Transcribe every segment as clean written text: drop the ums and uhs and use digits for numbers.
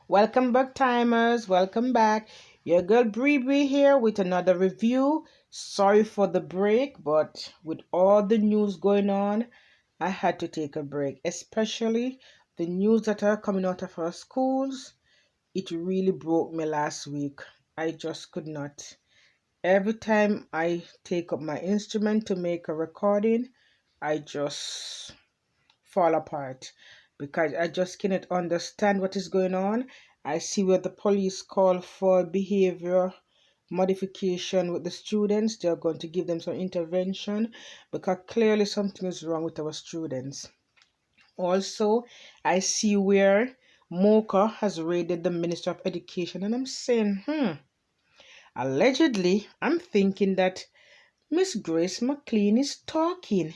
Welcome back, timers. Welcome back. Your girl Bree Bree here with another review. Sorry for the break, but with all the news going on, I had to take a break, especially the news that are coming out of our schools. It really broke me last week. I just could not. Every time I take up my instrument to make a recording, I just fall apart because I just cannot understand what is going on. I see where the police call for behavior modification with the students. They're going to give them some intervention because clearly something is wrong with our students. Also, I see where Mocha has raided the Minister of Education, and I'm saying, allegedly, I'm thinking that Miss Grace McLean is talking.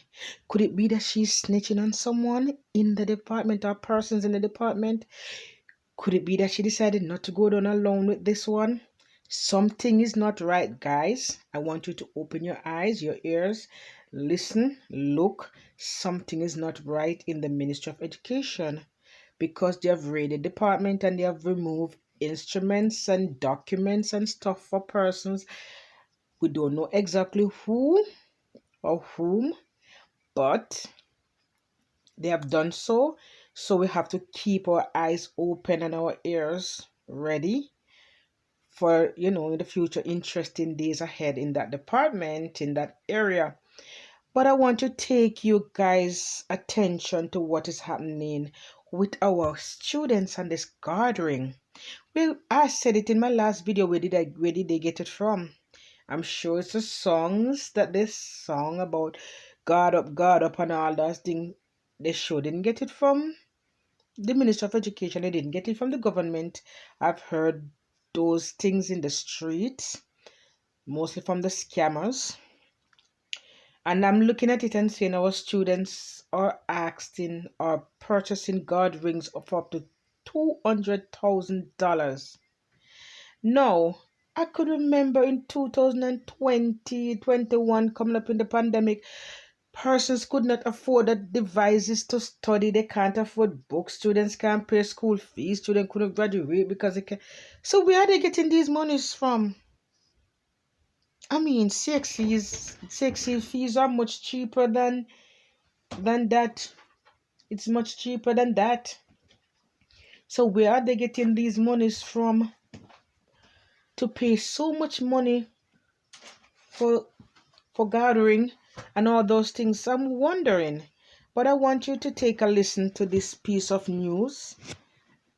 Could it be that she's snitching on someone in the department or persons in the department? Could it be that she decided not to go down alone with this one? Something is not right, guys. I want you to open your eyes, your ears, listen, look. Something is not right in the Ministry of Education because they have raided the department and they have removed instruments and documents and stuff for persons. We don't know exactly who or whom, but they have done so. So we have to keep our eyes open and our ears ready for, in the future, interesting days ahead in that department, in that area. But I want to take you guys' attention to what is happening with our students and this gathering. Well, I said it in my last video. Where did they get it from? I'm sure it's the songs that they song about God up, and all that thing. They sure didn't get it from the Minister of Education. They didn't get it from the government. I've heard those things in the streets, mostly from the scammers. And I'm looking at it and saying our students are asking or purchasing God rings for up to $200,000. No, I could remember in 2020, 21, coming up in the pandemic, persons could not afford the devices to study. They can't afford books. Students can't pay school fees. Students couldn't graduate because they can. So where are they getting these monies from? I mean, sexy fees are much cheaper than that. It's much cheaper than that. So where are they getting these monies from to pay so much money for gathering and all those things? I'm wondering. But I want you to take a listen to this piece of news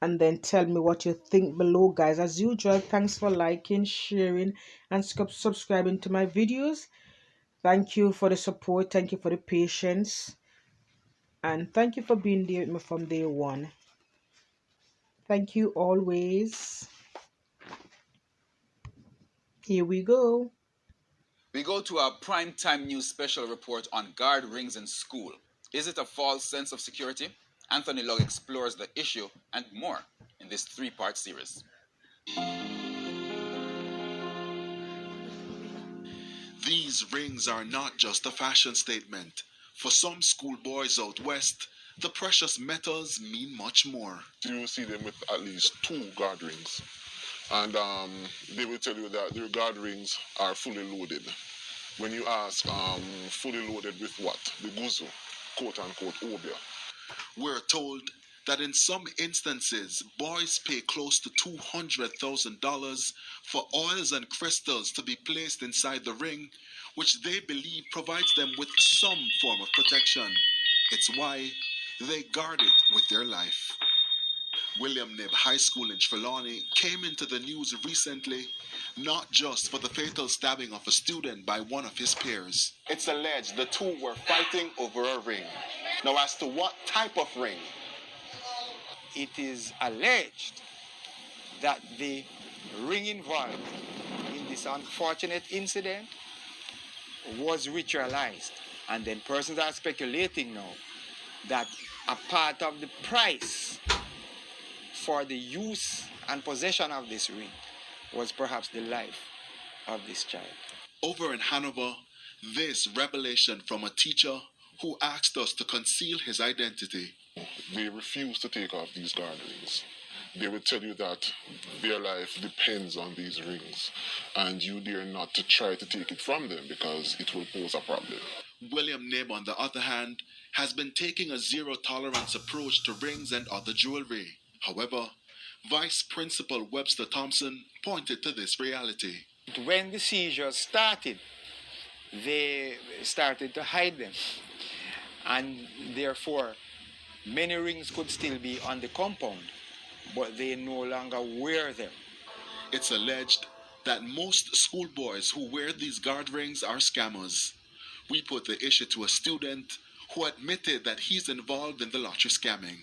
and then tell me what you think below, guys. As usual, thanks for liking, sharing, and subscribing to my videos. Thank you for the support. Thank you for the patience. And thank you for being there with me from day one. Thank you always. Here we go. We go to our primetime news special report on guard rings in school. Is it a false sense of security? Anthony Log explores the issue and more in this three-part series. These rings are not just a fashion statement. For some schoolboys out west, the precious metals mean much more. You see them with at least two guard rings, and they will tell you that their guard rings are fully loaded. When you ask, fully loaded with what? The guzu, quote unquote, obia. We're told that in some instances, boys pay close to $200,000 for oils and crystals to be placed inside the ring, which they believe provides them with some form of protection. It's why they guard it with their life. William Knibb High School in Trelawney came into the news recently, not just for the fatal stabbing of a student by one of his peers. It's alleged the two were fighting over a ring. Now, as to what type of ring? It is alleged that the ring involved in this unfortunate incident was ritualized. And then persons are speculating now that a part of the price for the use and possession of this ring was perhaps the life of this child. Over in Hanover, this revelation from a teacher who asked us to conceal his identity. They refused to take off these guard rings. they will tell you that their life depends on these rings, and you dare not to try to take it from them because it will pose a problem. William Knibb, on the other hand, has been taking a zero tolerance approach to rings and other jewelry. However, Vice Principal Webster Thompson pointed to this reality. When the seizures started, they started to hide them, and therefore many rings could still be on the compound, but they no longer wear them. It's alleged that most schoolboys who wear these guard rings are scammers. We put the issue to a student who admitted that he's involved in the lottery scamming.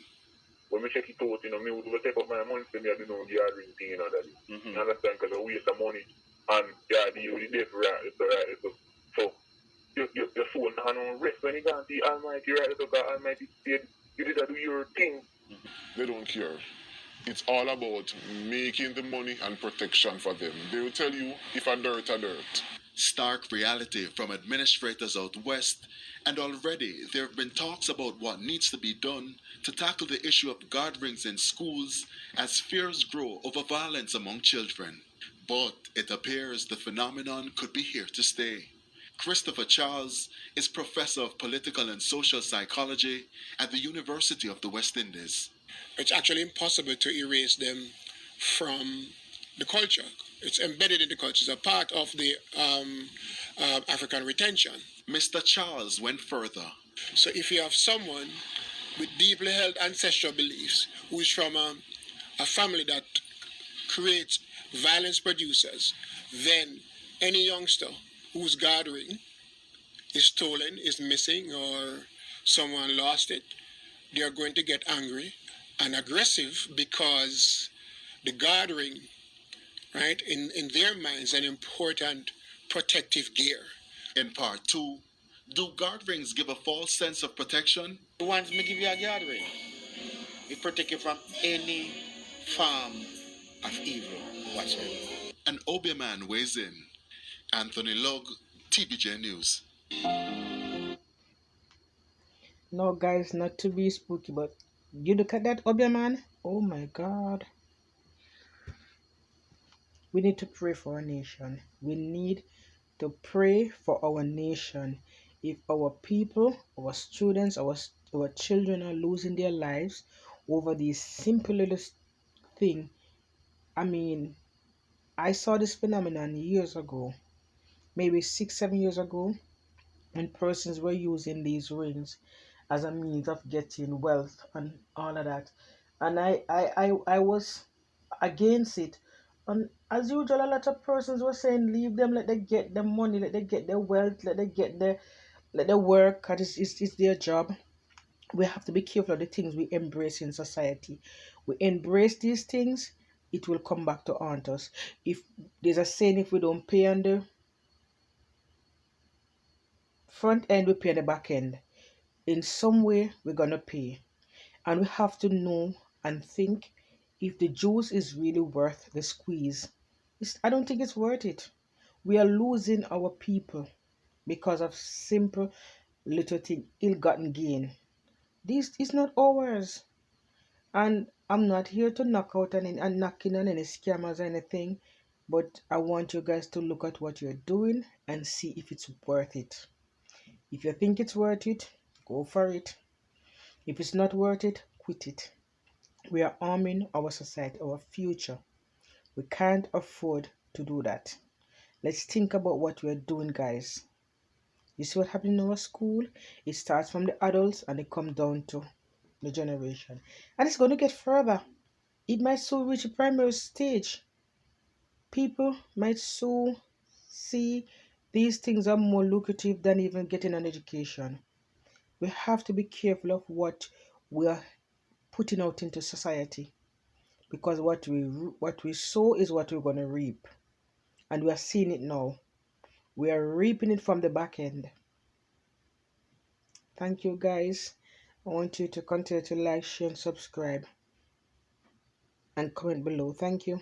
When we check it out, me would take up my money for me to do the guard ring thing, that. You understand? Because I waste the money and you the day for right. So your phone hand on rest when you can't see Almighty right, so God Almighty said you did do your thing. They don't care. It's all about making the money and protection for them. They will tell you if a dirt, a dirt. Stark reality from administrators out west, and already there have been talks about what needs to be done to tackle the issue of guard rings in schools as fears grow over violence among children. But it appears the phenomenon could be here to stay. Christopher Charles is professor of political and social psychology at the University of the West Indies. It's actually impossible to erase them from the culture. It's embedded in the culture. It's a part of the African retention. Mr. Charles went further. So if you have someone with deeply held ancestral beliefs who is from a family that creates violence producers, then any youngster whose guard ring is stolen, is missing, or someone lost it, they are going to get angry and aggressive because the guard ring, right, in their minds, an important protective gear. In part 2, do guard rings give a false sense of protection? Once me give you a guard ring, it protect you from any form of evil whatsoever. An Obeah weighs in. Anthony Log, TBJ News. No, guys, not to be spooky, but you look at that Obeah man. Oh my God. We need to pray for our nation. We need to pray for our nation. If our people, our students, our children are losing their lives over these simple little thing, I mean, I saw this phenomenon years ago, maybe 6-7 years ago, when persons were using these rings as a means of getting wealth and all of that, and I was against it. And as usual, a lot of persons were saying, leave them, let them get the money, let them get their wealth, let them work, because it's their job. We have to be careful of the things we embrace in society. We embrace these things, it will come back to haunt us. If there's a saying, if we don't pay on the front end, we pay on the back end. In some way, we're gonna pay. And we have to know and think if the juice is really worth the squeeze. I don't think it's worth it. We are losing our people because of simple little thing, ill-gotten gain. This is not ours. And I'm not here to knock out and knocking on any scammers or anything, but I want you guys to look at what you're doing and see if it's worth it. If you think it's worth it, go for it. If it's not worth it, quit it. We are harming our society, our future. We can't afford to do that. Let's think about what we're doing, guys. You see what happened in our school? It starts from the adults and it comes down to the generation. And it's going to get further. It might soon reach a primary stage. People might soon see these things are more lucrative than even getting an education. We have to be careful of what we are putting out into society, because what we sow is what we're going to reap, and we are seeing it now. We are reaping it from the back end. Thank you, guys. I want you to continue to like, share, and subscribe, and comment below. Thank you.